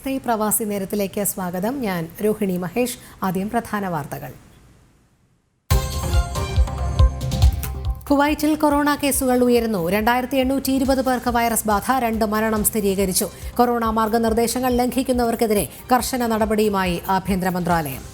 നമസ്തേ പ്രവാസി നേരത്തിലേക്ക് സ്വാഗതം. ഞാൻ രോഹിണി മഹേഷ്. ആദ്യം പ്രധാന വാർത്തകൾ. കുവൈറ്റിൽ കൊറോണ കേസുകൾ ഉയരുന്നു. 2820 പേർക്ക് വൈറസ് ബാധ, 2 മരണം സ്ഥിരീകരിച്ചു. കൊറോണ മാർഗനിർദ്ദേശങ്ങൾ ലംഘിക്കുന്നവർക്കെതിരെ കർശന നടപടിയുമായി ആഭ്യന്തര മന്ത്രാലയം.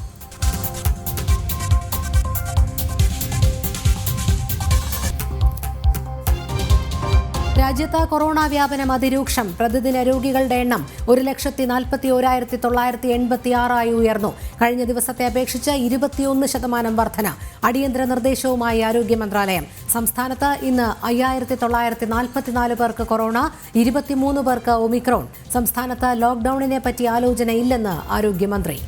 രാജ്യത്ത് കൊറോണ വ്യാപനം അതിരൂക്ഷം. പ്രതിദിന രോഗികളുടെ എണ്ണം 1,41,986 ഉയർന്നു. കഴിഞ്ഞ ദിവസത്തെ അപേക്ഷിച്ച് 21% വർധന. അടിയന്തര നിർദ്ദേശവുമായി ആരോഗ്യ മന്ത്രാലയം. സംസ്ഥാനത്ത് ഇന്ന് 5,944 പേർക്ക് കൊറോണ, 23 പേർക്ക് ഒമിക്രോൺ. സംസ്ഥാനത്ത് ലോക്ഡൌണിനെ പറ്റി ആലോചനയില്ലെന്ന് ആരോഗ്യമന്ത്രി.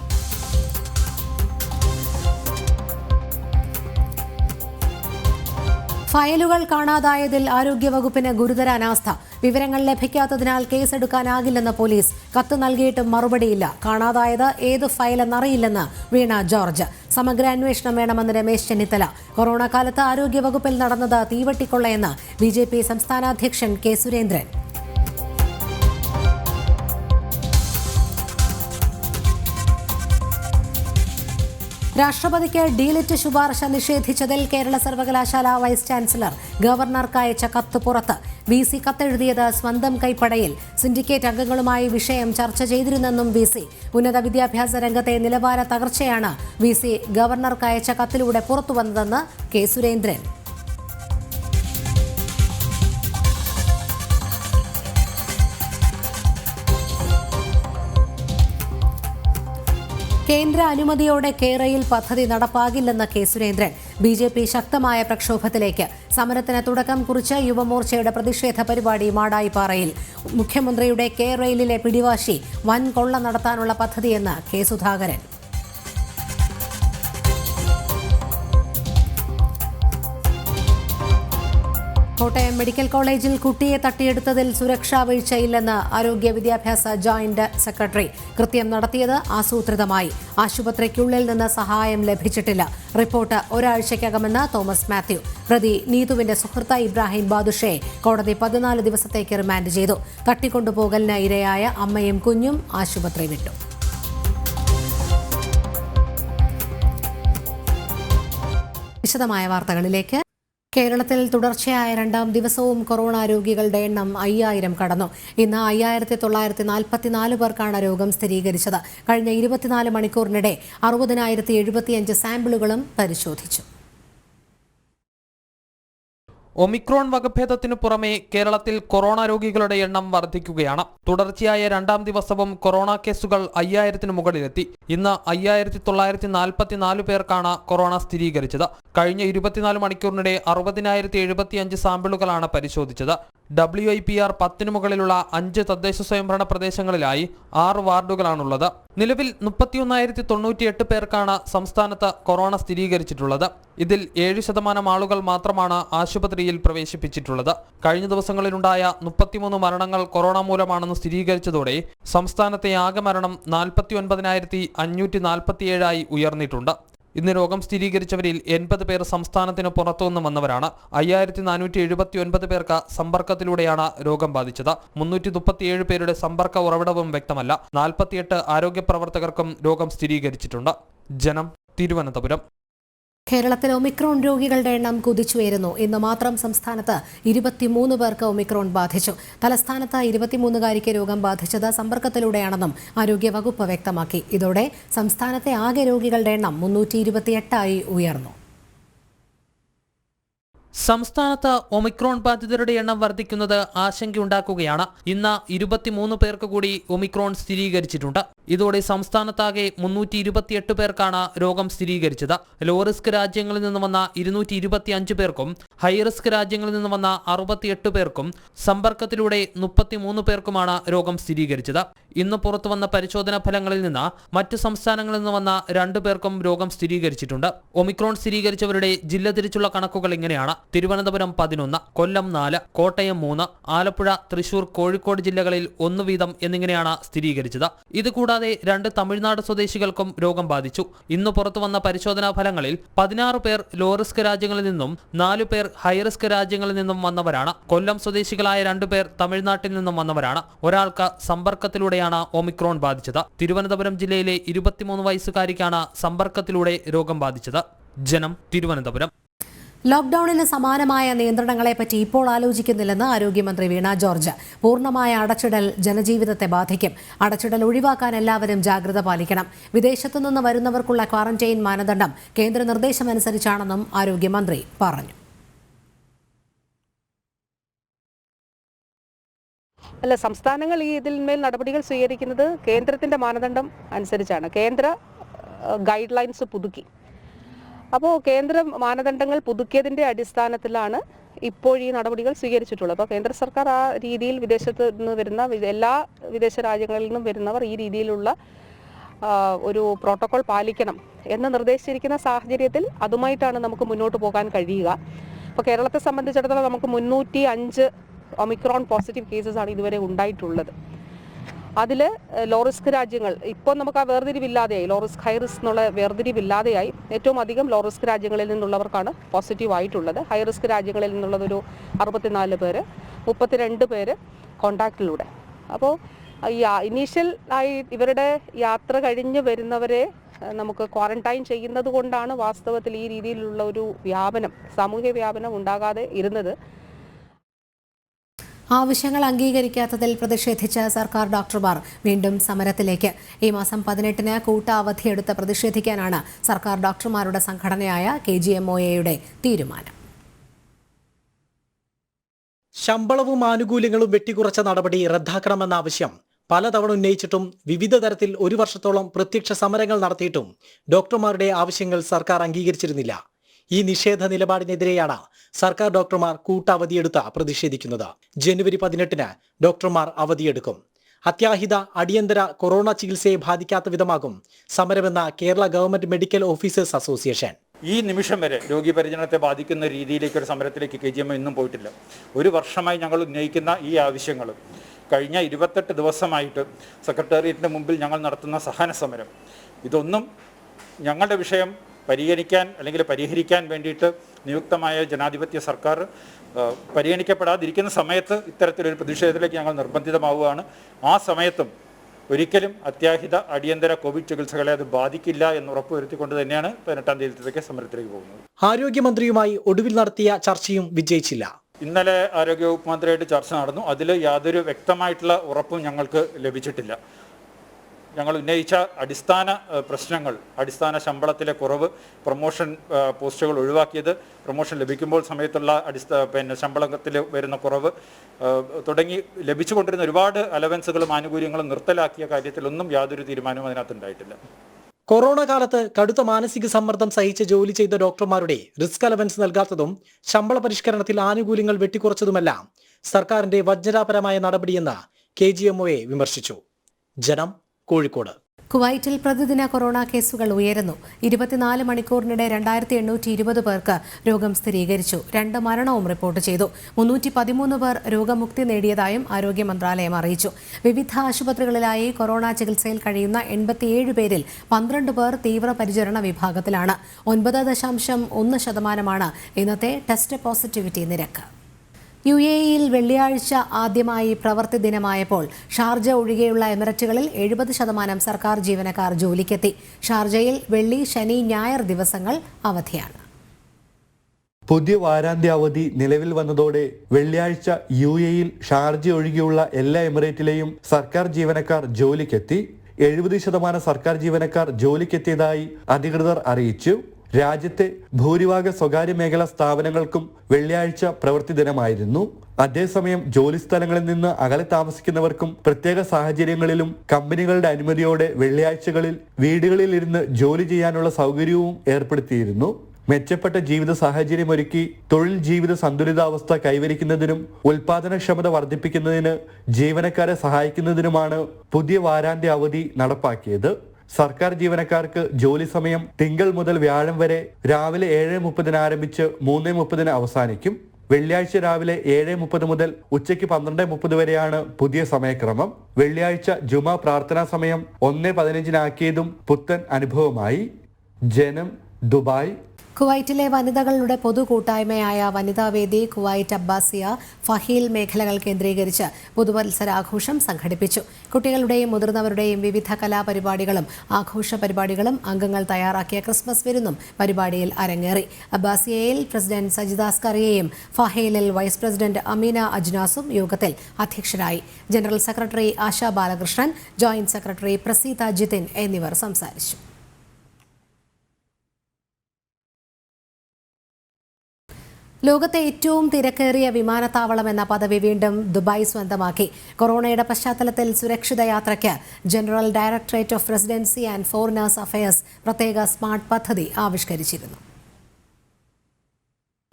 ഫയലുകൾ കാണാതായതിൽ ആരോഗ്യവകുപ്പിന് ഗുരുതര അനാസ്ഥ. വിവരങ്ങൾ ലഭിക്കാത്തതിനാൽ കേസെടുക്കാനാകില്ലെന്ന് പോലീസ്. കത്ത് നൽകിയിട്ടും മറുപടിയില്ല. കാണാതായത് ഏത് ഫയലെന്നറിയില്ലെന്ന് വീണ ജോർജ്. സമഗ്ര അന്വേഷണം വേണമെന്ന് രമേശ് ചെന്നിത്തല. കൊറോണ കാലത്ത് ആരോഗ്യവകുപ്പിൽ നടന്നത് തീവട്ടിക്കൊള്ളയെന്ന് BJP സംസ്ഥാന അധ്യക്ഷൻ കെ സുരേന്ദ്രൻ. രാഷ്ട്രപതിക്ക് ഡീലിറ്റ് ശുപാർശ നിഷേധിച്ചതിൽ കേരള സർവകലാശാല വൈസ് ചാൻസലർ ഗവർണർക്ക് അയച്ച കത്ത് പുറത്ത്. VC കത്തെഴുതിയത് സ്വന്തം കൈപ്പടയിൽ. സിൻഡിക്കേറ്റ് അംഗങ്ങളുമായി വിഷയം ചർച്ച ചെയ്തിരുന്നെന്നും VC. ഉന്നത വിദ്യാഭ്യാസ രംഗത്തെ നിലവാര തകർച്ചയാണ് VC ഗവർണർക്ക് അയച്ച കത്തിലൂടെ പുറത്തുവന്നതെന്ന് കെ സുരേന്ദ്രൻ. കേന്ദ്ര അനുമതിയോടെ കേരയിൽ പദ്ധതി നടപ്പാകില്ലെന്ന് കെ സുരേന്ദ്രൻ. BJP ശക്തമായ പ്രക്ഷോഭത്തിലേക്ക്. സമരത്തിന് തുടക്കം കുറിച്ച് യുവമോർച്ചയുടെ പ്രതിഷേധ പരിപാടി മാടായിപ്പാറയിൽ. മുഖ്യമന്ത്രിയുടെ കേരയിലെ പിടിവാശി വൻ കൊള്ള നടത്താനുള്ള പദ്ധതിയെന്ന് കെ സുധാകരൻ. കോട്ടയം മെഡിക്കൽ കോളേജിൽ കുട്ടിയെ തട്ടിയെടുത്തതിൽ സുരക്ഷാ വീഴ്ചയില്ലെന്ന് ആരോഗ്യ വിദ്യാഭ്യാസ ജോയിന്റ് സെക്രട്ടറി. കൃത്യം നടത്തിയത് ആസൂത്രിതമായി. ആശുപത്രിക്കുള്ളിൽ നിന്ന് സഹായം ലഭിച്ചിട്ടില്ല. റിപ്പോർട്ട് ഒരാഴ്ചയ്ക്കകമെന്ന് തോമസ് മാത്യു. പ്രതി നീതുവിന്റെ സുഹൃത്ത് ഇബ്രാഹിം ബാദുഷയെ കോടതി 14 ദിവസത്തേക്ക് റിമാൻഡ് ചെയ്തു. തട്ടിക്കൊണ്ടുപോകലിന് ഇരയായ അമ്മയും കുഞ്ഞും ആശുപത്രി വിട്ടു. വിശദമായ വാർത്തകളിലേക്ക്. കേരളത്തിൽ തുടർച്ചയായ 2ാം ദിവസവും കൊറോണ രോഗികളുടെ എണ്ണം 5000 കടന്നു. ഇന്ന് 5,944 പേർക്കാണ് രോഗം സ്ഥിരീകരിച്ചത്. കഴിഞ്ഞ 24 മണിക്കൂറിനിടെ 60,075 സാമ്പിളുകളും പരിശോധിച്ചു. ഒമിക്രോൺ വകഭേദത്തിനു പുറമെ കേരളത്തിൽ കൊറോണ രോഗികളുടെ എണ്ണം വർദ്ധിക്കുകയാണ്. തുടർച്ചയായ 2ാം ദിവസവും കൊറോണ കേസുകൾ 5000-ന് മുകളിലെത്തി. ഇന്ന് 5,944 പേർക്കാണ് കൊറോണ സ്ഥിരീകരിച്ചത്. കഴിഞ്ഞ 24 മണിക്കൂറിനിടെ 60,075 സാമ്പിളുകളാണ് പരിശോധിച്ചത്. WIPR 10-ന് മുകളിലുള്ള 5 തദ്ദേശ സ്വയംഭരണ പ്രദേശങ്ങളിലായി 6 വാർഡുകളാണുള്ളത്. നിലവിൽ 31,098 പേർക്കാണ് സംസ്ഥാനത്ത് കൊറോണ സ്ഥിരീകരിച്ചിട്ടുള്ളത്. ഇതിൽ 7% ആളുകൾ മാത്രമാണ് ആശുപത്രിയിൽ പ്രവേശിപ്പിച്ചിട്ടുള്ളത്. കഴിഞ്ഞ ദിവസങ്ങളിലുണ്ടായ 33 മരണങ്ങൾ കൊറോണ മൂലമാണെന്ന് സ്ഥിരീകരിച്ചതോടെ സംസ്ഥാനത്തെ ആകെ മരണം 49,547 ആയി ഉയർന്നിട്ടുണ്ട്. ഇന്ന് രോഗം സ്ഥിരീകരിച്ചവരിൽ 80 പേർ സംസ്ഥാനത്തിന് പുറത്തുനിന്ന് വന്നവരാണ്. 5,479 പേർക്ക് സമ്പർക്കത്തിലൂടെയാണ് രോഗം ബാധിച്ചത്. 337 പേരുടെ സമ്പർക്ക ഉറവിടവും വ്യക്തമല്ല. 48 ആരോഗ്യ പ്രവർത്തകർക്കും രോഗം സ്ഥിരീകരിച്ചിട്ടുണ്ട്. ജനം, തിരുവനന്തപുരം. കേരളത്തിൽ ഒമിക്രോൺ രോഗികളുടെ എണ്ണം കുതിച്ചുയരുന്നു. ഇന്ന് മാത്രം സംസ്ഥാനത്ത് 23 പേർക്ക് ഒമിക്രോൺ ബാധിച്ചു. തലസ്ഥാനത്ത് 23-കാരിക്ക് രോഗം ബാധിച്ചത് സമ്പർക്കത്തിലൂടെയാണെന്നും ആരോഗ്യവകുപ്പ് വ്യക്തമാക്കി. ഇതോടെ സംസ്ഥാനത്തെ ആകെ രോഗികളുടെ എണ്ണം 328 ഉയർന്നു. സംസ്ഥാനത്ത് ഒമിക്രോൺ ബാധിതരുടെ എണ്ണം വർദ്ധിക്കുന്നത് ആശങ്കയുണ്ടാക്കുകയാണ്. ഇന്ന് 23 പേർക്ക് കൂടി ഒമിക്രോൺ സ്ഥിരീകരിച്ചിട്ടുണ്ട്. ഇതോടെ സംസ്ഥാനത്താകെ 328 പേർക്കാണ് രോഗം സ്ഥിരീകരിച്ചത്. ലോ റിസ്ക് രാജ്യങ്ങളിൽ നിന്ന് വന്ന 225 പേർക്കും ഹൈ റിസ്ക് രാജ്യങ്ങളിൽ നിന്ന് വന്ന 68 പേർക്കും സമ്പർക്കത്തിലൂടെ 33 പേർക്കുമാണ് രോഗം സ്ഥിരീകരിച്ചത്. ഇന്ന് പുറത്തുവന്ന പരിശോധനാ ഫലങ്ങളിൽ നിന്ന് മറ്റ് സംസ്ഥാനങ്ങളിൽ നിന്ന് വന്ന 2 പേർക്കും രോഗം സ്ഥിരീകരിച്ചിട്ടുണ്ട്. ഒമിക്രോൺ സ്ഥിരീകരിച്ചവരുടെ ജില്ല തിരിച്ചുള്ള കണക്കുകൾ ഇങ്ങനെയാണ്. തിരുവനന്തപുരം 11, കൊല്ലം 4, കോട്ടയം 3, ആലപ്പുഴ, തൃശൂർ, കോഴിക്കോട് ജില്ലകളിൽ 1 വീതം എന്നിങ്ങനെയാണ് സ്ഥിരീകരിച്ചത്. ഇതുകൂടാതെ കൂടാതെ 2 തമിഴ്നാട് സ്വദേശികൾക്കും രോഗം ബാധിച്ചു. ഇന്ന് പുറത്തുവന്ന പരിശോധനാ ഫലങ്ങളിൽ 16 പേർ ലോ റിസ്ക് രാജ്യങ്ങളിൽ നിന്നും 4 പേർ ഹൈ റിസ്ക് രാജ്യങ്ങളിൽ നിന്നും വന്നവരാണ്. കൊല്ലം സ്വദേശികളായ 2 പേർ തമിഴ്നാട്ടിൽ നിന്നും വന്നവരാണ്. ഒരാൾക്ക് സമ്പർക്കത്തിലൂടെയാണ് ഒമിക്രോൺ ബാധിച്ചത്. തിരുവനന്തപുരം ജില്ലയിലെ 23 വയസ്സുകാരിക്കാണ് സമ്പർക്കത്തിലൂടെ രോഗം ബാധിച്ചത്. ജനം, തിരുവനന്തപുരം. ലോക്ഡൌണിന് സമാനമായ നിയന്ത്രണങ്ങളെപ്പറ്റി ഇപ്പോൾ ആലോചിക്കുന്നില്ലെന്ന് ആരോഗ്യമന്ത്രി വീണ ജോർജ്. പൂർണ്ണമായ അടച്ചിടൽ ജനജീവിതത്തെ ബാധിക്കും. അടച്ചിടൽ ഒഴിവാക്കാൻ എല്ലാവരും ജാഗ്രത പാലിക്കണം. വിദേശത്തുനിന്ന് വരുന്നവർക്കുള്ള ക്വാറന്റൈൻ മാനദണ്ഡം കേന്ദ്ര നിർദ്ദേശമനുസരിച്ചാണെന്നും ആരോഗ്യമന്ത്രി പറഞ്ഞു. അല്ല, സംസ്ഥാനങ്ങൾ ഇതിന്മേൽ നടപടികൾ സ്വീകരിക്കുന്നത് കേന്ദ്രത്തിൻ്റെ മാനദണ്ഡം അനുസരിച്ചാണ്. കേന്ദ്ര ഗൈഡ് ലൈൻസ് പുതുക്കി. അപ്പോൾ കേന്ദ്ര മാനദണ്ഡങ്ങൾ പുതുക്കിയതിൻ്റെ അടിസ്ഥാനത്തിലാണ് ഇപ്പോൾ ഈ നടപടികൾ സ്വീകരിച്ചിട്ടുള്ളത്. അപ്പോൾ കേന്ദ്ര സർക്കാർ ആ രീതിയിൽ വിദേശത്ത് നിന്ന് വരുന്ന എല്ലാ വിദേശ രാജ്യങ്ങളിൽ നിന്നും വരുന്നവർ ഈ രീതിയിലുള്ള ഒരു പ്രോട്ടോകോൾ പാലിക്കണം എന്ന് നിർദ്ദേശിച്ചിരിക്കുന്ന സാഹചര്യത്തിൽ അതുമായിട്ടാണ് നമുക്ക് മുന്നോട്ട് പോകാൻ കഴിയുക. അപ്പോൾ കേരളത്തെ സംബന്ധിച്ചിടത്തോളം നമുക്ക് 305 ഒമിക്രോൺ പോസിറ്റീവ് കേസസ് ആണ് ഇതുവരെ ഉണ്ടായിട്ടുള്ളത്. അതിൽ ലോ റിസ്ക് രാജ്യങ്ങൾ ഇപ്പോൾ നമുക്ക് ആ വേർതിരിവില്ലാതെയായി, ലോ റിസ്ക് ഹൈ റിസ്ക് എന്നുള്ള വേർതിരിവില്ലാതെയായി. ഏറ്റവും അധികം ലോ റിസ്ക് രാജ്യങ്ങളിൽ നിന്നുള്ളവർക്കാണ് പോസിറ്റീവ് ആയിട്ടുള്ളത്. ഹൈ റിസ്ക് രാജ്യങ്ങളിൽ നിന്നുള്ളതൊരു 64 പേര്, 32 പേര് കോണ്ടാക്റ്റിലൂടെ. അപ്പോൾ ഇനീഷ്യൽ ആയി ഇവരുടെ യാത്ര കഴിഞ്ഞ് വരുന്നവരെ നമുക്ക് ക്വാറന്റൈൻ ചെയ്യുന്നത് കൊണ്ടാണ് വാസ്തവത്തിൽ ഈ രീതിയിലുള്ള ഒരു വ്യാപനം, സാമൂഹ്യ വ്യാപനം ഉണ്ടാകാതെ ഇരുന്നത്. ആവശ്യങ്ങൾ അംഗീകരിക്കാത്തതിൽ പ്രതിഷേധിച്ച് സർക്കാർ ഡോക്ടർമാർ വീണ്ടും സമരത്തിലേക്ക്. ഈ മാസം 18-ന് കൂട്ട അവധിയെടുത്ത് പ്രതിഷേധിക്കാനാണ് സർക്കാർ ഡോക്ടർമാരുടെ സംഘടനയായ KGMOAയുടെ തീരുമാനം. ശമ്പളവും ആനുകൂല്യങ്ങളും വെട്ടിക്കുറച്ച നടപടി റദ്ദാക്കണമെന്ന ആവശ്യം പലതവണ ഉന്നയിച്ചിട്ടും വിവിധ തരത്തിൽ 1 വർഷത്തോളം പ്രത്യക്ഷ സമരങ്ങൾ നടത്തിയിട്ടും ഡോക്ടർമാരുടെ ആവശ്യങ്ങൾ സർക്കാർ അംഗീകരിച്ചിരുന്നില്ല. ഈ നിഷേധ നിലപാടിനെതിരെയാണ് സർക്കാർ ഡോക്ടർമാർ കൂട്ടവധിയെടുത്ത് പ്രതിഷേധിക്കുന്നത്. ജനുവരി 18-ന് ഡോക്ടർമാർ അവധിയെടുക്കും. അത്യാഹിത അടിയന്തര കൊറോണ ചികിത്സയെ ബാധിക്കാത്ത വിധമാകും സമരമെന്ന Kerala government medical officers association. ഈ നിമിഷം വരെ രോഗീപരിചരണത്തെ ബാധിക്കുന്ന രീതിയിലേക്ക് ഒരു സമരത്തിലേക്ക് KGMO ഇന്നും പോയിട്ടില്ല. 1 വർഷമായി ഞങ്ങൾ ഉന്നയിക്കുന്ന ഈ ആവശ്യങ്ങൾ കഴിഞ്ഞ 28 ദിവസമായിട്ട് സെക്രട്ടേറിയറ്റിന് മുമ്പിൽ ഞങ്ങൾ നടത്തുന്ന സഹന സമരം, ഇതൊന്നും ഞങ്ങളുടെ വിഷയം പരിഗണിക്കാൻ അല്ലെങ്കിൽ പരിഹരിക്കാൻ വേണ്ടിയിട്ട് നിയുക്തമായ ജനാധിപത്യ സർക്കാർ പരിഗണിക്കപ്പെടാതിരിക്കുന്ന സമയത്ത് ഇത്തരത്തിലൊരു പ്രതിഷേധത്തിലേക്ക് ഞങ്ങൾ നിർബന്ധിതമാവുകയാണ്. ആ സമയത്തും ഒരിക്കലും അത്യാഹിത അടിയന്തര കോവിഡ് ചികിത്സകളെ അത് ബാധിക്കില്ല എന്ന് ഉറപ്പുവരുത്തിക്കൊണ്ട് തന്നെയാണ് 18-ാം തീയതിയിലേക്ക് സമരത്തിലേക്ക് പോകുന്നത്. ആരോഗ്യമന്ത്രിയുമായി ഒടുവിൽ നടത്തിയ ചർച്ചയും വിജയിച്ചില്ല. ഇന്നലെ ആരോഗ്യവകുപ്പ് മന്ത്രിയായിട്ട് ചർച്ച നടന്നു. അതിൽ യാതൊരു വ്യക്തമായിട്ടുള്ള ഉറപ്പും ഞങ്ങൾക്ക് ലഭിച്ചിട്ടില്ല. ഞങ്ങൾ ഉന്നയിച്ച അടിസ്ഥാന പ്രശ്നങ്ങൾ, അടിസ്ഥാന ശമ്പളത്തിലെ കുറവ്, പ്രൊമോഷൻ പോസ്റ്റുകൾ ഒഴിവാക്കിയത്, പ്രൊമോഷൻ ലഭിക്കുമ്പോൾ സമയത്തുള്ള ശമ്പളത്തിൽ വരുന്ന കുറവ് തുടങ്ങി ലഭിച്ചുകൊണ്ടിരുന്ന ഒരുപാട് അലവൻസുകളും ആനുകൂല്യങ്ങളും നിർത്തലാക്കിയ കാര്യത്തിലൊന്നും യാതൊരു തീരുമാനവും അതിനകത്തുണ്ടായിട്ടില്ല. കൊറോണ കാലത്ത് കടുത്ത മാനസിക സമ്മർദ്ദം സഹിച്ച് ജോലി ചെയ്ത ഡോക്ടർമാരുടെ റിസ്ക് അലവൻസ് നൽകാത്തതും ശമ്പള പരിഷ്കരണത്തിൽ ആനുകൂല്യങ്ങൾ വെട്ടിക്കുറച്ചതുമെല്ലാം സർക്കാരിന്റെ വജ്രപരമായ നടപടിയെന്ന് KGMOA വിമർശിച്ചു. ജനം, കോഴിക്കോട്. കുവൈറ്റിൽ പ്രതിദിന കൊറോണ കേസുകൾ ഉയരുന്നു. 24 മണിക്കൂറിനിടെ 2820 പേർക്ക് രോഗം സ്ഥിരീകരിച്ചു. 2 മരണവും റിപ്പോർട്ട് ചെയ്തു. 313 പേർ രോഗമുക്തി നേടിയതായും ആരോഗ്യ മന്ത്രാലയം അറിയിച്ചു. വിവിധ ആശുപത്രികളിലായി കൊറോണ ചികിത്സയിൽ കഴിയുന്ന 87 പേരിൽ 12 പേർ തീവ്രപരിചരണ വിഭാഗത്തിലാണ്. 9.1% ഇന്നത്തെ ടെസ്റ്റ് പോസിറ്റിവിറ്റി നിരക്ക്. UAEയിൽ വെള്ളിയാഴ്ച ആദ്യമായി പ്രവൃത്തി ദിനമായപ്പോൾ ഷാർജ ഒഴികെയുള്ള എമിററ്റുകളിൽ 70% സർക്കാർ ജീവനക്കാർ ജോലിക്കെത്തി. ഷാർജയിൽ വെള്ളി, ശനി, ഞായർ ദിവസങ്ങൾ അവധിയാണ്. പുതിയ വാരാന്ത്യ അവധി നിലവിൽ വന്നതോടെ വെള്ളിയാഴ്ച UAEയിൽ ഷാർജ ഒഴികെയുള്ള എല്ലാ എമിറേറ്റിലെയും സർക്കാർ ജീവനക്കാർ ജോലിക്കെത്തി. 70% സർക്കാർ ജീവനക്കാർ ജോലിക്കെത്തിയതായി അധികൃതർ അറിയിച്ചു. രാജ്യത്തെ ഭൂരിഭാഗ സ്വകാര്യ മേഖലാ സ്ഥാപനങ്ങൾക്കും വെള്ളിയാഴ്ച പ്രവൃത്തി ദിനമായിരുന്നു. അതേസമയം ജോലിസ്ഥലങ്ങളിൽ നിന്ന് അകലെ താമസിക്കുന്നവർക്കും പ്രത്യേക സാഹചര്യങ്ങളിലും കമ്പനികളുടെ അനുമതിയോടെ വെള്ളിയാഴ്ചകളിൽ വീടുകളിൽ ഇരുന്ന് ജോലി ചെയ്യാനുള്ള സൗകര്യവും ഏർപ്പെടുത്തിയിരുന്നു. മെച്ചപ്പെട്ട ജീവിത സാഹചര്യമൊരുക്കി തൊഴിൽ ജീവിത സന്തുലിതാവസ്ഥ കൈവരിക്കുന്നതിനും ഉൽപാദനക്ഷമത വർദ്ധിപ്പിക്കുന്നതിന് ജീവനക്കാരെ സഹായിക്കുന്നതിനുമാണ് പുതിയ വാരാന്ത്യ അവധി നടപ്പാക്കിയത്. സർക്കാർ ജീവനക്കാർക്ക് ജോലി സമയം തിങ്കൾ മുതൽ വ്യാഴം വരെ രാവിലെ 7:30 ആരംഭിച്ച് 3:30 അവസാനിക്കും. വെള്ളിയാഴ്ച രാവിലെ 7:30 മുതൽ ഉച്ചയ്ക്ക് 12:30 വരെയാണ് പുതിയ സമയക്രമം. വെള്ളിയാഴ്ച ജുമാ പ്രാർത്ഥനാ സമയം 1:15 പുത്തൻ അനുഭവമായി. ജനം, ദുബായ്. കുവൈറ്റിലെ വനിതകളുടെ പൊതുകൂട്ടായ്മയായ വനിതാവേദി കുവൈറ്റ് അബ്ബാസിയ ഫഹീൽ മേഖലകൾ കേന്ദ്രീകരിച്ച് പുതുവത്സരാഘോഷം സംഘടിപ്പിച്ചു. കുട്ടികളുടെയും മുതിർന്നവരുടെയും വിവിധ കലാപരിപാടികളും ആഘോഷ പരിപാടികളും അംഗങ്ങൾ തയ്യാറാക്കിയ ക്രിസ്മസ് വിരുന്നും പരിപാടിയിൽ അരങ്ങേറി. അബ്ബാസിയയിൽ president Sajida അസ്കറിയയും ഫഹീലിൽ vice president Ameena അജ്നാസും യോഗത്തിൽ അധ്യക്ഷരായി. ജനറൽ സെക്രട്ടറി ആശ ബാലകൃഷ്ണൻ, ജോയിന്റ് സെക്രട്ടറി പ്രസീത ജിതിൻ എന്നിവർ സംസാരിച്ചു. ലോകത്തെ ഏറ്റവും തിരക്കേറിയ വിമാനത്താവളം എന്ന പദവി വീണ്ടും ദുബായ് സ്വന്തമാക്കി. കൊറോണയുടെ പശ്ചാത്തലത്തിൽ സുരക്ഷിത യാത്രയ്ക്ക് general directorate of residency and foreigners affairs പ്രത്യേക സ്മാർട്ട് പദ്ധതി ആവിഷ്കരിച്ചിരുന്നു.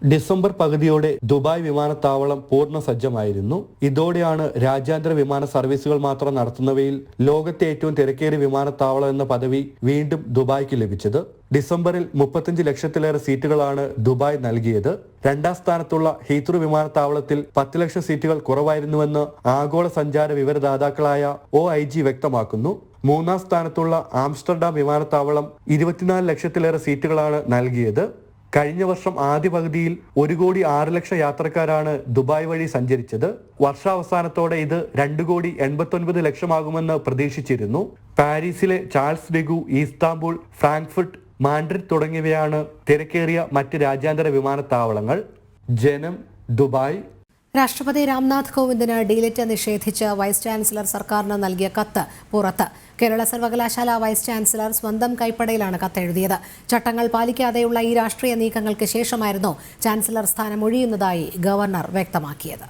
ഡിസംബർ പകുതിയോടെ ദുബായ് വിമാനത്താവളം പൂർണ്ണ സജ്ജമായിരുന്നു. ഇതോടെയാണ് രാജ്യാന്തര വിമാന സർവീസുകൾ മാത്രം നടത്തുന്നവയിൽ ലോകത്തെ ഏറ്റവും തിരക്കേറിയ വിമാനത്താവളം എന്ന പദവി വീണ്ടും ദുബായ്ക്ക് ലഭിച്ചത്. ഡിസംബറിൽ 35 ലക്ഷത്തിലേറെ സീറ്റുകളാണ് ദുബായ് നൽകിയത്. രണ്ടാം സ്ഥാനത്തുള്ള ഹീത്രൂ വിമാനത്താവളത്തിൽ 10 ലക്ഷം സീറ്റുകൾ കുറവായിരുന്നുവെന്ന് ആഗോള സഞ്ചാര വിവരദാതാക്കളായ OIG വ്യക്തമാക്കുന്നു. മൂന്നാം സ്ഥാനത്തുള്ള ആംസ്റ്റർഡാം വിമാനത്താവളം 24 ലക്ഷത്തിലേറെ സീറ്റുകളാണ് നൽകിയത്. കഴിഞ്ഞ വർഷം ആദ്യ പകുതിയിൽ 1,06,00,000 യാത്രക്കാരാണ് ദുബായ് വഴി സഞ്ചരിച്ചത്. വർഷാവസാനത്തോടെ ഇത് 2,89,00,000 പ്രതീക്ഷിച്ചിരുന്നു. പാരീസിലെ ചാൾസ് ഡെഗു, ഇസ്താംബുൾ, ഫ്രാങ്ക്ഫർട്ട്, മാഡ്രിഡ് തുടങ്ങിയവയാണ് തിരക്കേറിയ മറ്റ് രാജ്യാന്തര വിമാനത്താവളങ്ങൾ. ജനം, ദുബായ്. രാഷ്ട്രപതി രാംനാഥ് കോവിന്ദിന് ഡിലിറ്റ് നിഷേധിച്ച് വൈസ് ചാൻസലർ സർക്കാരിന് നൽകിയ കത്ത് പുറത്ത്. കേരള സർവകലാശാല വൈസ് ചാൻസലർ സ്വന്തം കൈപ്പടയിലാണ് കത്തെഴുതിയത്. ചട്ടങ്ങൾ പാലിക്കാതെയുള്ള ഈ രാഷ്ട്രീയ നീക്കങ്ങൾക്ക് ശേഷമായിരുന്നു ചാൻസലർ സ്ഥാനം ഒഴിയുന്നതായി ഗവർണർ വ്യക്തമാക്കിയത്.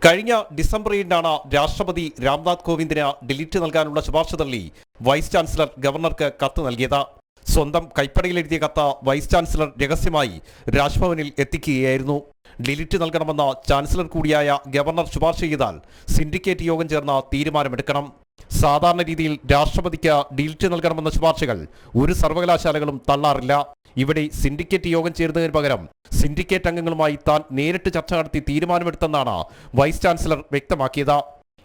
കഴിഞ്ഞ ഡിസംബർ 7-നാണ് രാഷ്ട്രപതി രാംനാഥ് കോവിന്ദിന് ഡിലിറ്റ് നൽകാനുള്ള ശുപാർശ തള്ളി വൈസ് ചാൻസലർ ഗവർണർക്ക് കത്ത് നൽകിയത്. സ്വന്തം കൈപ്പടയിൽ എഴുതിയ കത്ത് വൈസ് ചാൻസലർ രഹസ്യമായി രാജ്ഭവനിൽ എത്തിക്കുകയായിരുന്നു. ഡിലിറ്റ് നൽകണമെന്ന ചാൻസലർ കൂടിയായ ഗവർണർ ശുപാർശ ചെയ്താൽ സിൻഡിക്കേറ്റ് യോഗം ചേർന്ന് തീരുമാനമെടുക്കണം. സാധാരണ രീതിയിൽ രാഷ്ട്രപതിക്ക് ഡിലിറ്റ് നൽകണമെന്ന ശുപാർശകൾ ഒരു സർവകലാശാലകളും തള്ളാറില്ല. ഇവിടെ സിൻഡിക്കേറ്റ് യോഗം ചേരുന്നതിന് പകരം സിൻഡിക്കേറ്റ് അംഗങ്ങളുമായി താൻ നേരിട്ട് ചർച്ച നടത്തി തീരുമാനമെടുത്തെന്നാണ് വൈസ് ചാൻസലർ വ്യക്തമാക്കിയത്.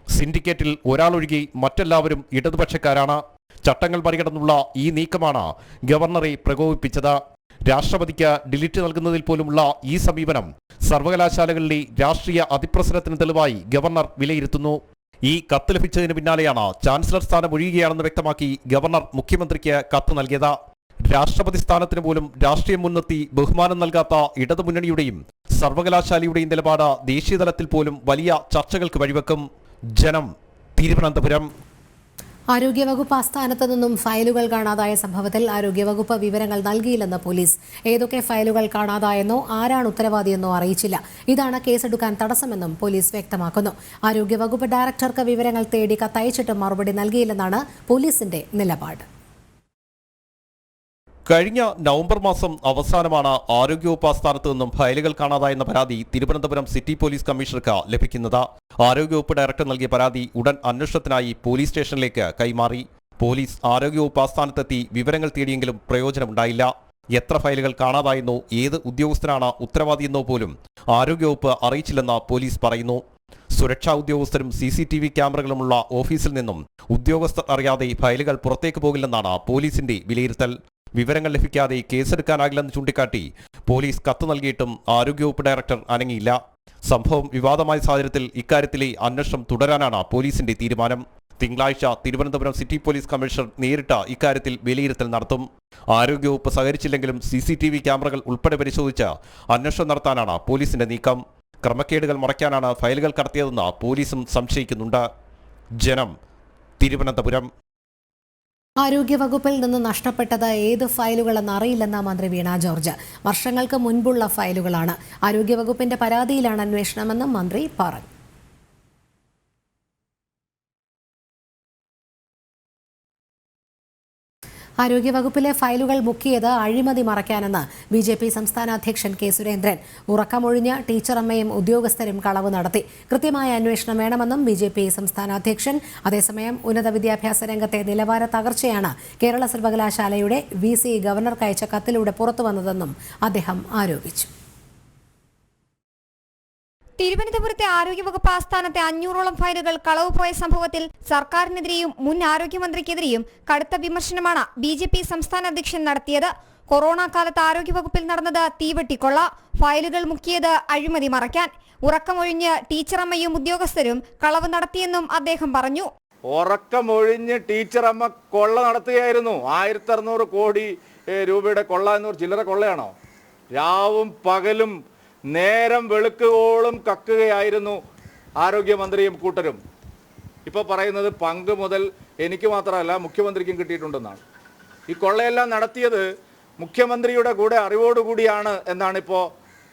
സിൻഡിക്കേറ്റിൽ ഒരാളൊഴികെ മറ്റെല്ലാവരും ഇടതുപക്ഷക്കാരാണ്. ചട്ടങ്ങൾ മറികടന്നുള്ള ഈ നീക്കമാണ് ഗവർണറെ പ്രകോപിപ്പിച്ചത്. രാഷ്ട്രപതിക്ക് ഡിലിറ്റ് നൽകുന്നതിൽ പോലുമുള്ള ഈ സമീപനം സർവകലാശാലകളിലെ രാഷ്ട്രീയ അതിപ്രസരത്തിന് തെളിവായി ഗവർണർ വിലയിരുത്തുന്നു. ഈ കത്ത് ലഭിച്ചതിന് പിന്നാലെയാണ് ചാൻസലർ സ്ഥാനം ഒഴിയുകയാണെന്ന് വ്യക്തമാക്കി ഗവർണർ മുഖ്യമന്ത്രിക്ക് കത്ത് നൽകിയത്. രാഷ്ട്രപതി സ്ഥാനത്തിന് പോലും രാഷ്ട്രീയം മുൻനിർത്തി ബഹുമാനം നൽകാത്ത ഇടതുമുന്നണിയുടെയും സർവകലാശാലയുടെയും നിലപാട് ദേശീയതലത്തിൽ പോലും വലിയ ചർച്ചകൾക്ക് വഴിവെക്കും. ജനം, തിരുവനന്തപുരം. ആരോഗ്യവകുപ്പ് ആസ്ഥാനത്ത് നിന്നും ഫയലുകൾ കാണാതായ സംഭവത്തിൽ ആരോഗ്യവകുപ്പ് വിവരങ്ങൾ നൽകിയില്ലെന്ന് പോലീസ്. ഏതൊക്കെ ഫയലുകൾ കാണാതായെന്നോ ആരാണ് ഉത്തരവാദിയെന്നോ അറിയിച്ചില്ല. ഇതാണ് കേസെടുക്കാൻ തടസ്സമെന്നും പോലീസ് വ്യക്തമാക്കുന്നു. ആരോഗ്യവകുപ്പ് ഡയറക്ടർക്ക് വിവരങ്ങൾ തേടി കത്തയച്ചിട്ടും മറുപടി നൽകിയില്ലെന്നാണ് പോലീസിന്റെ നിലപാട്. കഴിഞ്ഞ നവംബർ മാസം അവസാനമാണ് ആരോഗ്യവകുപ്പ് ആസ്ഥാനത്ത് നിന്നും ഫയലുകൾ കാണാതായെന്ന പരാതി തിരുവനന്തപുരം സിറ്റി പോലീസ് കമ്മീഷണർക്ക് ലഭിക്കുന്നത്. ആരോഗ്യവകുപ്പ് ഡയറക്ടർ നൽകിയ പരാതി ഉടൻ അന്വേഷണത്തിനായി പോലീസ് സ്റ്റേഷനിലേക്ക് കൈമാറി. പോലീസ് ആരോഗ്യവകുപ്പ് ആസ്ഥാനത്തെത്തി വിവരങ്ങൾ തേടിയെങ്കിലും പ്രയോജനമുണ്ടായില്ല. എത്ര ഫയലുകൾ കാണാതായെന്നോ ഏത് ഉദ്യോഗസ്ഥനാണ് ഉത്തരവാദിയെന്നോ പോലും ആരോഗ്യവകുപ്പ് അറിയിച്ചില്ലെന്ന് പോലീസ് പറയുന്നു. സുരക്ഷാ ഉദ്യോഗസ്ഥരും CCTV ക്യാമറകളുമുള്ള ഓഫീസിൽ നിന്നും ഉദ്യോഗസ്ഥർ അറിയാതെ ഫയലുകൾ പുറത്തേക്ക് പോകില്ലെന്നാണ് പോലീസിന്റെ വിലയിരുത്തൽ. വിവരങ്ങൾ ലഭിക്കാതെ കേസെടുക്കാനാകില്ലെന്ന് ചൂണ്ടിക്കാട്ടി പോലീസ് കത്ത് നൽകിയിട്ടും ആരോഗ്യവകുപ്പ് ഡയറക്ടർ അനങ്ങിയില്ല. സംഭവം വിവാദമായ സാഹചര്യത്തിൽ ഇക്കാര്യത്തിലെ അന്വേഷണം തുടരാനാണ് പോലീസിന്റെ തീരുമാനം. തിങ്കളാഴ്ച തിരുവനന്തപുരം സിറ്റി പോലീസ് കമ്മീഷണർ നേരിട്ട് ഇക്കാര്യത്തിൽ വിലയിരുത്തൽ നടത്തും. ആരോഗ്യവകുപ്പ് സഹകരിച്ചില്ലെങ്കിലും CCTV ക്യാമറകൾ ഉൾപ്പെടെ പരിശോധിച്ച് അന്വേഷണം നടത്താനാണ് പോലീസിന്റെ നീക്കം. ക്രമക്കേടുകൾ മറയ്ക്കാനാണ് ഫയലുകൾ കടത്തിയതെന്ന് പോലീസും സംശയിക്കുന്നുണ്ട്. ജനം, തിരുവനന്തപുരം. ആരോഗ്യവകുപ്പിൽ നിന്ന് നഷ്ടപ്പെട്ടത് ഏത് ഫയലുകളെന്ന് അറിയില്ലെന്ന് മന്ത്രി വീണ ജോർജ്. വർഷങ്ങൾക്ക് മുൻപുള്ള ഫയലുകളാണ്. ആരോഗ്യവകുപ്പിന്റെ പരാതിയിലാണ് അന്വേഷണമെന്നും മന്ത്രി പറഞ്ഞു. ആരോഗ്യവകുപ്പിലെ ഫയലുകൾ മുക്കിയത് അഴിമതി മറയ്ക്കാനെന്ന് BJP സംസ്ഥാന അധ്യക്ഷൻ കെ സുരേന്ദ്രൻ. ഉറക്കമൊഴിഞ്ഞ് ടീച്ചറമ്മയും ഉദ്യോഗസ്ഥരും കളവ് നടത്തി. കൃത്യമായ അന്വേഷണം വേണമെന്നും BJP സംസ്ഥാന അധ്യക്ഷൻ. അതേസമയം ഉന്നത വിദ്യാഭ്യാസ രംഗത്തെ നിലവാര തകർച്ചയാണ് കേരള സർവകലാശാലയുടെ VC ഗവർണർക്ക് അയച്ച കത്തിലൂടെ പുറത്തുവന്നതെന്നും അദ്ദേഹം ആരോപിച്ചു. തിരുവനന്തപുരത്തെ ആരോഗ്യവകുപ്പ് ആസ്ഥാനത്തെ 500ഓളം ഫയലുകൾ കളവ് പോയ സംഭവത്തിൽ സർക്കാരിനെതിരെയും മുൻ ആരോഗ്യമന്ത്രിക്കെതിരെയും കടുത്ത വിമർശനമാണ് BJP സംസ്ഥാന അധ്യക്ഷൻ നടത്തിയത്. കൊറോണ കാലത്ത് ആരോഗ്യവകുപ്പിൽ നടന്നത് തീവെട്ടിക്കൊള്ള, ഫയലുകൾ മുക്കിയത് അഴിമതി മറയ്ക്കാൻ, ഉറക്കമൊഴിഞ്ഞ് ടീച്ചറമ്മയും ഉദ്യോഗസ്ഥരും കളവ് നടത്തിയെന്നും അദ്ദേഹം പറഞ്ഞു. ഉറക്കമൊഴിഞ്ഞ് ടീച്ചറമ്മ കൊള്ള നടത്തുകയായിരുന്നു. 1600 കോടി രൂപയുടെ കൊള്ള എന്നൊരു ചില്ലറ കൊള്ളയാണോ? രാവും പകലും നേരം വെളുക്കുവോളം കക്കുകയായിരുന്നു ആരോഗ്യമന്ത്രിയും കൂട്ടരും. ഇപ്പോൾ പറയുന്നത് പങ്ക് മുതൽ എനിക്ക് മാത്രമല്ല മുഖ്യമന്ത്രിക്കും കിട്ടിയിട്ടുണ്ടെന്നാണ്. ഈ കൊള്ളയെല്ലാം നടത്തിയത് മുഖ്യമന്ത്രിയുടെ കൂടെ അറിവോടുകൂടിയാണ് എന്നാണ് ഇപ്പോൾ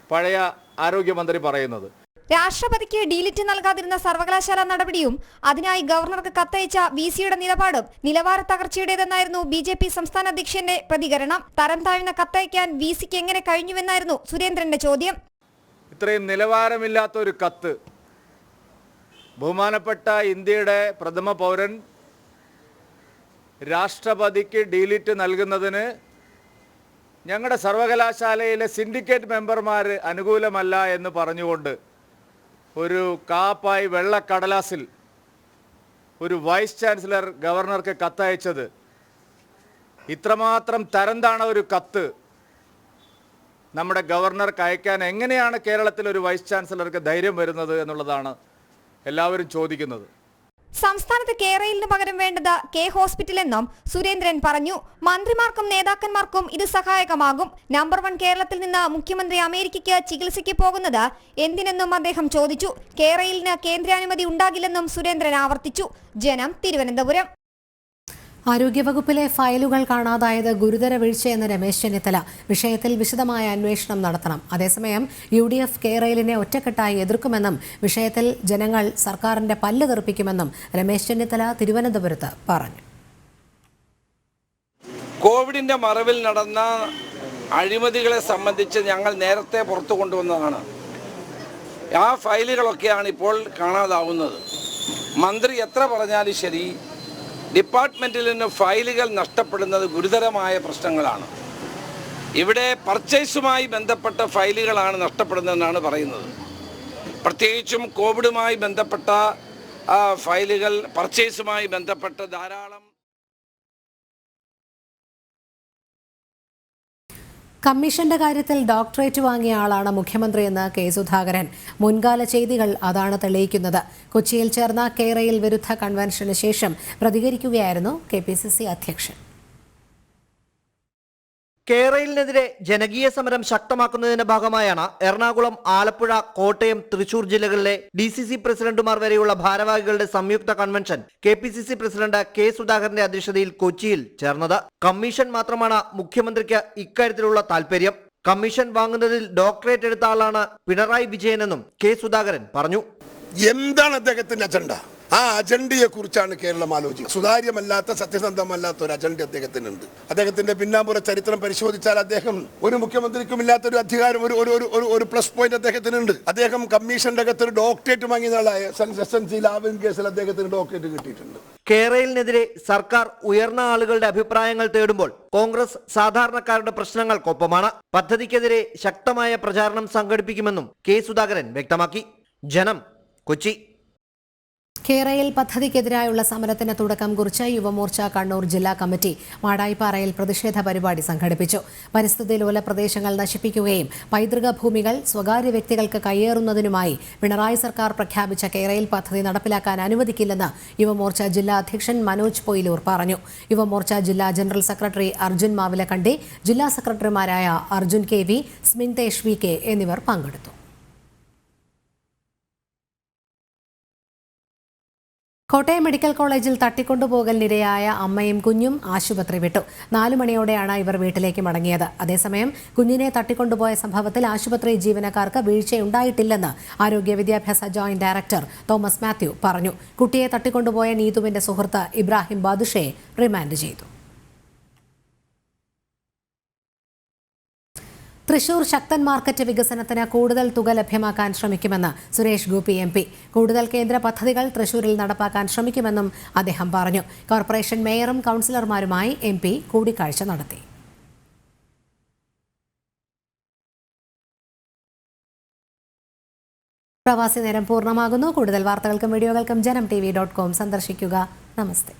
പഴയ ആരോഗ്യമന്ത്രി പറയുന്നത്. രാഷ്ട്രപതിക്ക് ഡിലിറ്റ് നൽകാതിരുന്ന സർവകലാശാല നടപടിയും അതിനായി ഗവർണർക്ക് കത്തയച്ച VCയുടെ നിലപാടും നിലവാര തകർച്ചയുടേതെന്നായിരുന്നു BJP സംസ്ഥാന അധ്യക്ഷന്റെ പ്രതികരണം. തരം താഴ്ന്ന കത്തയക്കാൻ VCക്ക് എങ്ങനെ കഴിഞ്ഞുവെന്നായിരുന്നു സുരേന്ദ്രന്റെ ചോദ്യം. ഇത്രയും നിലവാരമില്ലാത്ത ഒരു കത്ത് ബഹുമാനപ്പെട്ട ഇന്ത്യയുടെ പ്രഥമ പൗരൻ രാഷ്ട്രപതിക്ക് ഡിലിറ്റ് നൽകുന്നതിന് ഞങ്ങളുടെ സർവകലാശാലയിലെ സിൻഡിക്കേറ്റ് മെമ്പർമാർ അനുകൂലമല്ല എന്ന് പറഞ്ഞുകൊണ്ട് ഒരു കാപ്പായി വെള്ളക്കടലാസിൽ ഒരു വൈസ് ചാൻസലർ ഗവർണർക്ക് കത്തയച്ചത് ഇത്രമാത്രം തരം താണ ഒരു കത്ത് നമ്മുടെ ഗവർണർക്ക് അയക്കാൻ എങ്ങനെയാണ് കേരളത്തിൽ ഒരു വൈസ് ചാൻസലർക്ക് ധൈര്യം വരുന്നത് എന്നുള്ളതാണ് എല്ലാവരും ചോദിക്കുന്നത്. സംസ്ഥാനത്ത് കേരളിന് പകരം വേണ്ടത് K ഹോസ്പിറ്റൽ എന്നും സുരേന്ദ്രൻ പറഞ്ഞു. മന്ത്രിമാർക്കും നേതാക്കന്മാർക്കും ഇത് സഹായകമാകും. നമ്പർ 1 കേരളത്തിൽ നിന്ന് മുഖ്യമന്ത്രി അമേരിക്കയ്ക്ക് ചികിത്സയ്ക്ക് പോകുന്നത് എന്തിനെന്നും അദ്ദേഹം ചോദിച്ചു. കേരളിന് കേന്ദ്രാനുമതി ഉണ്ടാകില്ലെന്നും സുരേന്ദ്രൻ ആവർത്തിച്ചു. ജനം, തിരുവനന്തപുരം. ആരോഗ്യവകുപ്പിലെ ഫയലുകൾ കാണാതായത് ഗുരുതര വീഴ്ചയെന്ന് രമേശ് ചെന്നിത്തല. വിഷയത്തിൽ വിശദമായ അന്വേഷണം നടത്തണം. അതേസമയം UDF കേരളിനെ ഒറ്റക്കെട്ടായി എതിർക്കുമെന്നും വിഷയത്തിൽ ജനങ്ങൾ സർക്കാരിന്റെ പല്ല് തെറിപ്പിക്കുമെന്നും രമേശ് ചെന്നിത്തല തിരുവനന്തപുരത്ത് പറഞ്ഞു. കോവിഡിന്റെ മറവിൽ നടന്ന അഴിമതികളെ സംബന്ധിച്ച് ഞങ്ങൾ നേരത്തെ പുറത്തു കൊണ്ടുവന്നതാണ്. ആ ഫയലുകളൊക്കെയാണ് ഇപ്പോൾ കാണാതാവുന്നത്. മന്ത്രി എത്ര പറഞ്ഞാലും ശരി, ഡിപ്പാർട്ട്മെൻറ്റിൽ നിന്ന് ഫയലുകൾ നഷ്ടപ്പെടുന്നത് ഗുരുതരമായ പ്രശ്നങ്ങളാണ്. ഇവിടെ പർച്ചേസുമായി ബന്ധപ്പെട്ട ഫയലുകളാണ് നഷ്ടപ്പെടുന്നതെന്നാണ് പറയുന്നത്. പ്രത്യേകിച്ചും കോവിഡുമായി ബന്ധപ്പെട്ട ഫയലുകൾ, പർച്ചേസുമായി ബന്ധപ്പെട്ട ധാരാളം. കമ്മീഷന്റെ കാര്യത്തിൽ ഡോക്ടറേറ്റ് വാങ്ങിയ ആളാണ് മുഖ്യമന്ത്രിയെന്ന് കെ സുധാകരൻ. മുൻകാല ചെയ്തികൾ അതാണ് തെളിയിക്കുന്നത്. കൊച്ചിയിൽ ചേർന്ന കേരയിൽ വിരുദ്ധ കൺവെൻഷന് ശേഷം പ്രതികരിക്കുകയായിരുന്നു KPCC അധ്യക്ഷൻ. കേരളിനെതിരെ ജനകീയ സമരം ശക്തമാക്കുന്നതിന്റെ ഭാഗമായാണ് എറണാകുളം, ആലപ്പുഴ, കോട്ടയം, തൃശൂർ ജില്ലകളിലെ DCC പ്രസിഡന്റുമാർ വരെയുള്ള ഭാരവാഹികളുടെ സംയുക്ത കൺവെൻഷൻ KPCC പ്രസിഡന്റ് കെ സുധാകരന്റെ അധ്യക്ഷതയിൽ കൊച്ചിയിൽ ചേർന്നത്. കമ്മീഷൻ മാത്രമാണ് മുഖ്യമന്ത്രിക്ക് ഇക്കാര്യത്തിലുള്ള താൽപര്യം. കമ്മീഷൻ വാങ്ങുന്നതിൽ ഡോക്ടറേറ്റ് എടുത്ത ആളാണ് പിണറായി വിജയനെന്നും കെ സുധാകരൻ പറഞ്ഞു. എന്താണ് അദ്ദേഹത്തിന്റെ അജണ്ട? ആ അജണ്ടയെ കുറിച്ചാണ് കേരളം ആലോചിക്കുന്നത്. സുതാര്യമല്ലാത്ത, സത്യസന്ധമല്ലാത്ത ഒരു അജണ്ട അദ്ദേഹത്തിനുണ്ട്. അദ്ദേഹത്തിന്റെ പിന്നാമ്പുറ ചരിത്രം പരിശോധിച്ചാൽ അദ്ദേഹം ഒരു മുഖ്യമന്ത്രിക്കും ഇല്ലാത്തൊരു അധികാരം, ഒരു പ്ലസ് പോയിന്റ് അദ്ദേഹത്തിനുണ്ട്. അദ്ദേഹം കമ്മീഷന്റെ അകത്ത് ഒരു ഡോക്ടറേറ്റ് വാങ്ങിയ ആളായ SNC ലാവ്ലിൻ കേസിൽ അദ്ദേഹത്തിന് ഡോക്ടറേറ്റ് കിട്ടിയിട്ടുണ്ട്. കേരളിനെതിരെ സർക്കാർ ഉയർന്ന ആളുകളുടെ അഭിപ്രായങ്ങൾ തേടുമ്പോൾ കോൺഗ്രസ് സാധാരണക്കാരുടെ പ്രശ്നങ്ങൾക്കൊപ്പമാണ്. പദ്ധതിക്കെതിരെ ശക്തമായ പ്രചാരണം സംഘടിപ്പിക്കുമെന്നും കെ സുധാകരൻ വ്യക്തമാക്കി. ജനം, കൊച്ചി. കേരയിൽ പദ്ധതിക്കെതിരായുള്ള സമരത്തിന് തുടക്കം കുറിച്ച യുവമോർച്ച കണ്ണൂർ ജില്ലാ കമ്മിറ്റി മാടായിപ്പാറയിൽ പ്രതിഷേധ പരിപാടി സംഘടിപ്പിച്ചു. പരിസ്ഥിതി ലോല പ്രദേശങ്ങൾ നശിപ്പിക്കുകയും പൈതൃക ഭൂമികൾ സ്വകാര്യ വ്യക്തികൾക്ക് കയ്യേറുന്നതിനുമായി പിണറായി സർക്കാർ പ്രഖ്യാപിച്ച കേരയിൽ പദ്ധതി നടപ്പിലാക്കാൻ അനുവദിക്കില്ലെന്ന് യുവമോർച്ച ജില്ലാ അധ്യക്ഷൻ മനോജ് പൊയിലൂർ പറഞ്ഞു. യുവമോർച്ച ജില്ലാ ജനറൽ സെക്രട്ടറി അർജുൻ മാവിലക്കണ്ടി, ജില്ലാ സെക്രട്ടറിമാരായ അർജുൻ KV, സ്മിൻതേഷ് VK എന്നിവർ പങ്കെടുത്തു. കോട്ടയം മെഡിക്കൽ കോളേജിൽ തട്ടിക്കൊണ്ടുപോകലിനിരയായ അമ്മയും കുഞ്ഞും ആശുപത്രി വിട്ടു. 4 മണിയോടെയാണ് ഇവർ വീട്ടിലേക്ക് മടങ്ങിയത്. അതേസമയം കുഞ്ഞിനെ തട്ടിക്കൊണ്ടുപോയ സംഭവത്തിൽ ആശുപത്രി ജീവനക്കാർക്ക് വീഴ്ചയുണ്ടായിട്ടില്ലെന്ന് ആരോഗ്യ വിദ്യാഭ്യാസ ജോയിന്റ് ഡയറക്ടർ തോമസ് മാത്യു പറഞ്ഞു. കുട്ടിയെ തട്ടിക്കൊണ്ടുപോയ നീതുവിന്റെ സുഹൃത്ത് ഇബ്രാഹിം ബാദുഷയെ റിമാൻഡ് ചെയ്തു. തൃശൂർ ശക്തൻ മാർക്കറ്റ് വികസനത്തിന് കൂടുതൽ തുക ലഭ്യമാക്കാൻ ശ്രമിക്കുമെന്ന് സുരേഷ് ഗോപി MP. കൂടുതൽ കേന്ദ്ര പദ്ധതികൾ തൃശൂരിൽ നടപ്പാക്കാൻ ശ്രമിക്കുമെന്നും അദ്ദേഹം പറഞ്ഞു. കോർപ്പറേഷൻ മേയറും കൗൺസിലർമാരുമായി MP കൂടിക്കാഴ്ച നടത്തി. പ്രവാസി നേരം പൂർണ്ണമാകുന്നു. കൂടുതൽ വാർത്തകൾക്കും വീഡിയോകൾക്കും JanamTV.com സന്ദർശിക്കുക. നമസ്തേ.